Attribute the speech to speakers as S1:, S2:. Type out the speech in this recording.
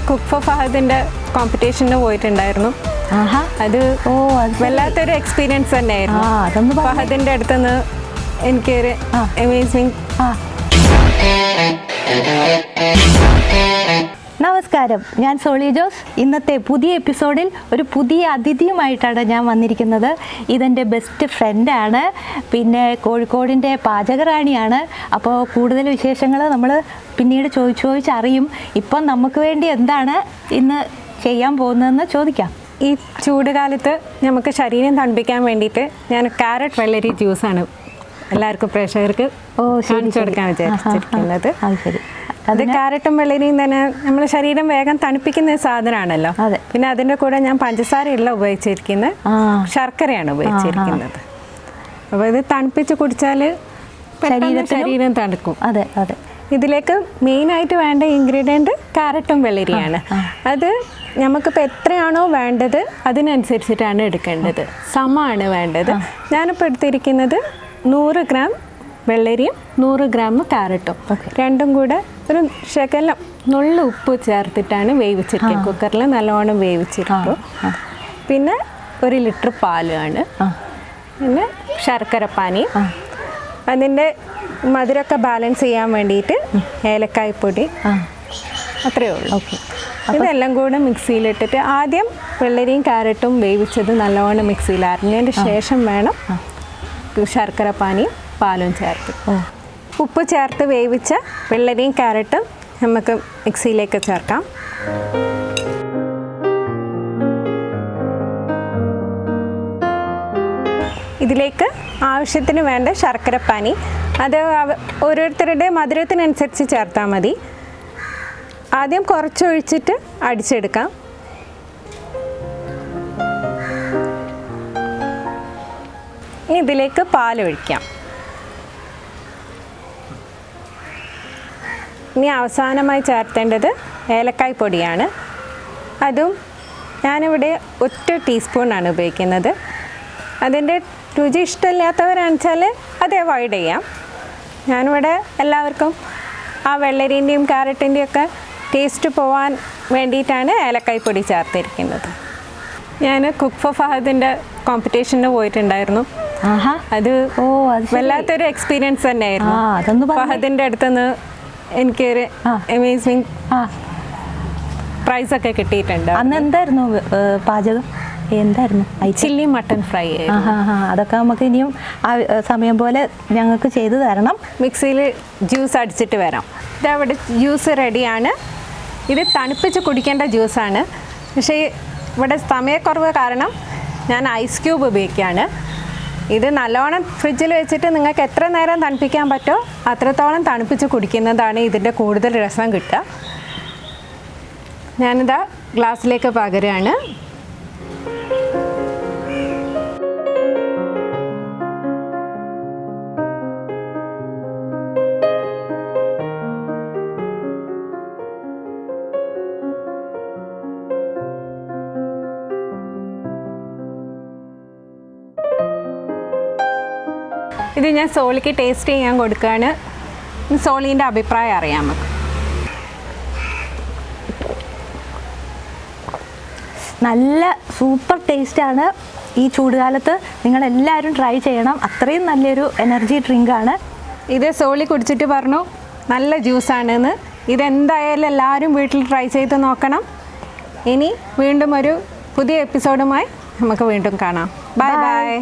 S1: Cook four ഫഹദിന്റെ കോമ്പറ്റീഷന് പോയിട്ടുണ്ടായിരുന്നു. അത് വല്ലാത്തൊരു എക്സ്പീരിയൻസ് തന്നെയായിരുന്നു. ഫഹദിന്റെ അടുത്തുനിന്ന് എനിക്കൊരു അമേസിങ്.
S2: നമസ്കാരം, ഞാൻ സോളി ജോസ്. ഇന്നത്തെ പുതിയ എപ്പിസോഡിൽ ഒരു പുതിയ അതിഥിയുമായിട്ടാണ് ഞാൻ വന്നിരിക്കുന്നത്. ഇതെൻ്റെ ബെസ്റ്റ് ഫ്രണ്ടാണ്, പിന്നെ കോഴിക്കോടിൻ്റെ പാചകറാണിയാണ്. അപ്പോൾ കൂടുതൽ വിശേഷങ്ങൾ നമ്മൾ പിന്നീട് ചോദിച്ചറിയും. ഇപ്പം നമുക്ക് വേണ്ടി എന്താണ് ഇന്ന് ചെയ്യാൻ പോകുന്നതെന്ന് ചോദിക്കാം.
S1: ഈ ചൂട് കാലത്ത് നമുക്ക് ശരീരം തണുപ്പിക്കാൻ വേണ്ടിയിട്ട് ഞാൻ ക്യാരറ്റ് വെള്ളരി ജ്യൂസാണ് എല്ലാവർക്കും പ്രേക്ഷകർക്ക് കാണിച്ചു കൊടുക്കാൻ വിചാരിച്ചിരിക്കുന്നത്. അത് ക്യാരറ്റും വെള്ളരിയും തന്നെ നമ്മുടെ ശരീരം വേഗം തണുപ്പിക്കുന്ന സാധനമാണല്ലോ. പിന്നെ അതിൻ്റെ കൂടെ ഞാൻ പഞ്ചസാരയല്ല ഉപയോഗിച്ചിരിക്കുന്നത്, ശർക്കരയാണ് ഉപയോഗിച്ചിരിക്കുന്നത്. അപ്പോൾ ഇത് തണുപ്പിച്ച് കുടിച്ചാൽ ശരീരം തണുക്കും.
S2: അതെ അതെ.
S1: ഇതിലേക്ക് മെയിനായിട്ട് വേണ്ട ഇൻഗ്രീഡിയൻറ്റ് ക്യാരറ്റും വെള്ളരിയാണ്. അത് നമുക്കിപ്പോൾ എത്രയാണോ വേണ്ടത് അതിനനുസരിച്ചിട്ടാണ് എടുക്കേണ്ടത്, സമമാണ് വേണ്ടത്. ഞാനിപ്പോൾ എടുത്തിരിക്കുന്നത് 100 ഗ്രാം വെള്ളരിയും 100 ഗ്രാം ക്യാരറ്റും രണ്ടും കൂടെ ഒരു ശകലം നുള്ളു ഉപ്പ് ചേർത്തിട്ടാണ് വേവിച്ചിരിക്കുന്നത്. കുക്കറിൽ നല്ലോണം വേവിച്ചിരിക്കും. പിന്നെ 1 ലിറ്റർ പാലാണ്, പിന്നെ ശർക്കരപ്പാനി, അതിൻ്റെ മധുരമൊക്കെ ബാലൻസ് ചെയ്യാൻ വേണ്ടിയിട്ട് ഏലക്കായ്പ്പൊടി, അത്രയേ ഉള്ളൂ. ഇതെല്ലാം കൂടെ മിക്സിയിലിട്ടിട്ട് ആദ്യം വെള്ളരിയും ക്യാരറ്റും വേവിച്ചത് നല്ലോണം മിക്സിയിൽ അരിഞ്ഞതിന് ശേഷം വേണം ശർക്കരപ്പാനിയും പാലും ചേർത്ത് ഉപ്പ് ചേർത്ത് വേവിച്ച വെള്ളരിയും ക്യാരറ്റും നമുക്ക് മിക്സിയിലേക്ക് ചേർക്കാം. ഇതിലേക്ക് ആവശ്യത്തിന് വേണ്ട ശർക്കരപ്പാനി, അത് ഓരോരുത്തരുടെ മധുരത്തിനനുസരിച്ച് ചേർത്താൽ മതി. ആദ്യം കുറച്ചൊഴിച്ചിട്ട് അടിച്ചെടുക്കാം. ഇനി ഇതിലേക്ക് പാലൊഴിക്കാം. ഇനി അവസാനമായി ചേർത്തേണ്ടത് ഏലക്കായ് പൊടിയാണ്. അതും ഞാനിവിടെ 1 ടീസ്പൂണാണ് ഉപയോഗിക്കുന്നത്. അതിൻ്റെ രുചി ഇഷ്ടമില്ലാത്തവരാണെന്ന് വെച്ചാൽ അത് അവോയ്ഡ് ചെയ്യാം. ഞാനിവിടെ എല്ലാവർക്കും ആ വെള്ളരിൻ്റെയും ക്യാരറ്റിൻ്റെയും ഒക്കെ ടേസ്റ്റ് പോകാൻ വേണ്ടിയിട്ടാണ് ഏലക്കായ് പൊടി ചേർത്തിരിക്കുന്നത്. ഞാൻ കുക്ക് ഫോർ ഫഹദിൻ്റെ കോമ്പറ്റീഷന് പോയിട്ടുണ്ടായിരുന്നു. അത് വല്ലാത്തൊരു എക്സ്പീരിയൻസ് തന്നെയായിരുന്നു. ഫഹദിൻ്റെ അടുത്തുനിന്ന് എനിക്കൊരു അമേസിങ് പ്രൈസൊക്കെ കിട്ടിയിട്ടുണ്ട്.
S2: അന്ന് എന്തായിരുന്നു പാചകം? എന്തായിരുന്നു?
S1: Chilli mutton fry.
S2: അതൊക്കെ നമുക്ക് ഇനിയും ആ സമയം പോലെ ഞങ്ങൾക്ക് ചെയ്തു തരണം.
S1: മിക്സിയിൽ ജ്യൂസ് അടിച്ചിട്ട് വരാം. ഇതവിടെ ജ്യൂസ് റെഡിയാണ്. ഇത് തണുപ്പിച്ച് കുടിക്കേണ്ട ജ്യൂസാണ്. പക്ഷേ ഇവിടെ സമയക്കുറവ് കാരണം ഞാൻ ഐസ് ക്യൂബ് ഉപയോഗിക്കുകയാണ്. ഇത് നല്ലോണം ഫ്രിഡ്ജിൽ വെച്ചിട്ട് നിങ്ങൾക്ക് എത്ര നേരം തണുപ്പിക്കാൻ പറ്റുമോ അത്രത്തോളം തണുപ്പിച്ച് കുടിക്കുന്നതാണ് ഇതിൻ്റെ കൂടുതൽ രസം കിട്ടുക. ഞാനിതാ ഗ്ലാസ്സിലേക്ക് പകരുകയാണ്. ഇത് ഞാൻ സോളിക്ക് ടേസ്റ്റ് ചെയ്യാൻ കൊടുക്കുകയാണ്. സോളീൻ്റെ അഭിപ്രായം അറിയാം നമുക്ക്.
S2: നല്ല സൂപ്പർ ടേസ്റ്റാണ്. ഈ ചൂടുകാലത്ത് നിങ്ങളെല്ലാവരും ട്രൈ ചെയ്യണം. അത്രയും നല്ലൊരു എനർജി ഡ്രിങ്കാണ്
S1: ഇത്. സോളി കുടിച്ചിട്ട് പറഞ്ഞു നല്ല ജ്യൂസാണെന്ന്. ഇതെന്തായാലും എല്ലാവരും വീട്ടിൽ ട്രൈ ചെയ്ത് നോക്കണം. ഇനി വീണ്ടും ഒരു പുതിയ എപ്പിസോഡുമായി നമുക്ക് വീണ്ടും കാണാം. Bye bye.